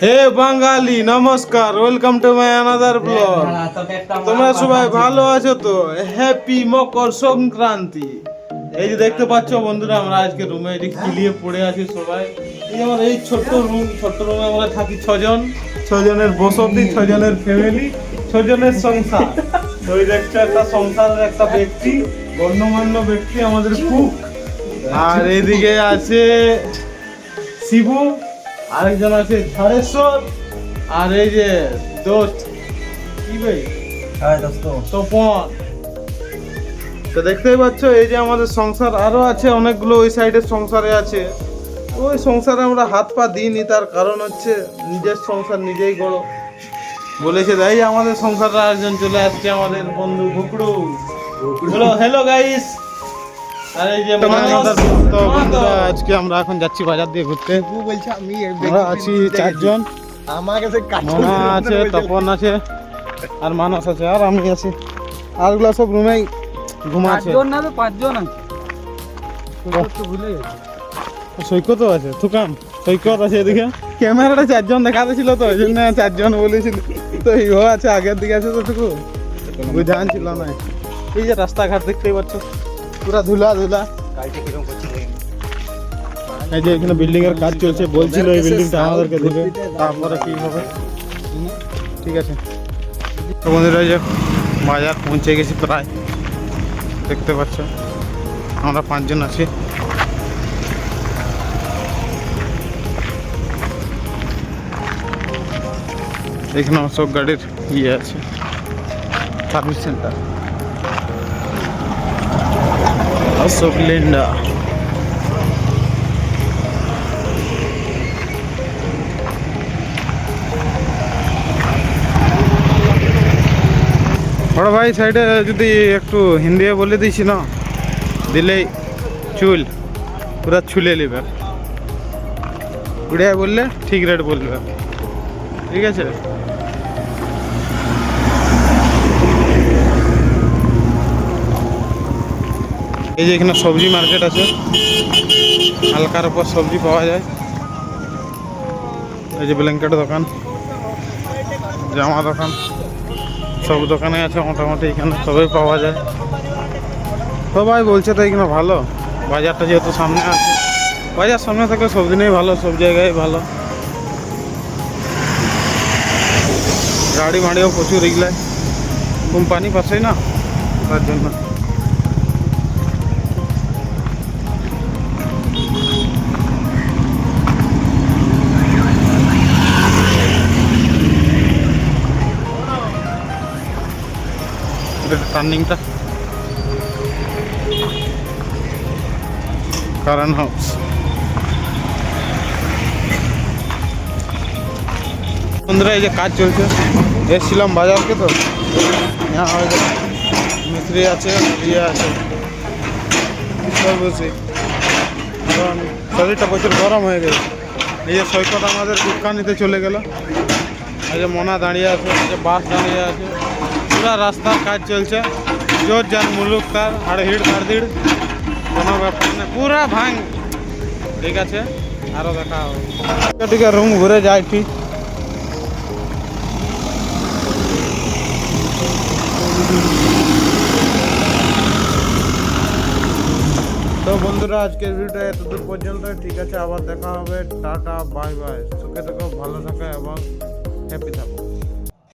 হে বাঙালি নমস্কার, welcome to my another blog. তোমরা সবাই ভালো আছো তো? হ্যাপি মকর সংক্রান্তি। এই যে দেখতে পাচ্ছ বন্ধুরা, আমরা আজকে রুমে কিলিয়ে পড়ে আছি সবাই। এই আমার এই ছোট্ট রুমে আমরা থাকি ছজনের বসতি, ছজনের ফ্যামিলি, ছজনের সংসার। ওই দেখছো একটা সংসারের একটা ব্যক্তি, গণ্যমান্য ব্যক্তি আমাদের কুক। আর এইদিকে আছে শিবু, আরেকজন আছে ঝাড়েশ্বর, আর এই যে দোস্ত কি ভাই তপন। তো দেখতেই পাচ্ছ এই যে আমাদের সংসার, আরো আছে অনেকগুলো ওই সাইডের সংসারে আছে। ওই সংসারে আমরা হাত পা দিইনি, তার কারণ হচ্ছে নিজের সংসার নিজেই গড়ো বলেছে। তাই আমাদের সংসারে আরেকজন চলে আসছে, আমাদের বন্ধু ভুকড়ু। বলো হ্যালো গাইস। আর এই যে বন্ধুরা, আজকে আমরা এখন যাচ্ছি বাজার দিয়ে ঘুরতে। আমরা আছি চারজন, মনা আছে, তপন আছে, আর মানস আছে, আর আমি আছি। আরগুলা সব রুমেই ঘুমাচ্ছে। সৈকতও আছে, থুকাম সৈকত আছে এদিকে। ক্যামেরাটা চারজন দেখাতে ছিল তো, ওই জন্য চারজন বলেছিল। তো ইহো আছে আগের দিকে আছে, তো টুকু বুঝান ছিল না। এই যে রাস্তাঘাট দেখতেই পাচ্ছ, পুরা ধুলা ধুলা। এই যে এখানে বিল্ডিং এর কাজ চলছে, বলছিল এই বিল্ডিংটা আমাদেরকে দেবে, তারপরে কি হবে ঠিক আছে। তো বন্ধুরা, যে বাজার পৌঁছে গেছি প্রায়, দেখতে পাচ্ছ আমরা 5 জন আছি। এখানে অশোক গাড়ির ইয়ে আছে, সার্ভিস সেন্টার অশোক লেন্ডা। বড় ভাই সাইডে যদি একটু হিন্দি বলে দিছি না, দিলেই চুল পুরা ছুলে নেবে। উড়িয়া বললে ঠিক রেট বলবে, ঠিক আছে। এই যে এখানে সবজি মার্কেট আছে, হালকার উপর সবজি পাওয়া যায়। এই যে ব্ল্যাঙ্কেট দোকান, জামা দোকান, সব দোকানে আছে মোটামুটি, এখানে সবই পাওয়া যায়। সবাই বলছে তো এখানে ভালো, বাজারটা যেহেতু সামনে আছে। বাজার সামনে থাকলে সব দিনেই ভালো, সব জায়গায় ভালো। গাড়ি মাড়িও প্রচুর এগুলায়, কোম্পানি পাশেই না, তার জন্য। টার্নিংটা কারণ হাউস। বন্ধুরা, এই যে কাজ চলছে, এসেছিলাম বাজারকে, তো মিস্ত্রি আছে, ইয়ে আছে, সব বসে। কারণ শরীরটা প্রচুর গরম হয়ে গেছে। এই যে সৈকত আমাদের গুটখা নিতে চলে গেল, এই যে মনা দাঁড়িয়ে আছে, এই যে বাস দাঁড়িয়ে আছে। পুরা রাস্তার কাজ চলছে, জোর যান মুলুক তার হাড়হিড় ধাড়ধিড়, কোনো ব্যাপার নেই, পুরা ভাঙ। ঠিক আছে, আরও দেখা হবে। ঠিক রুম ঘুরে যাই ঠিক। তো বন্ধুরা, আজকের ভিডিওটা এতদূর পর্যন্ত। ঠিক আছে, আবার দেখা হবে। Tata, bye bye. সুখে থাকো, ভালো থাকো এবং হ্যাপি থাকো।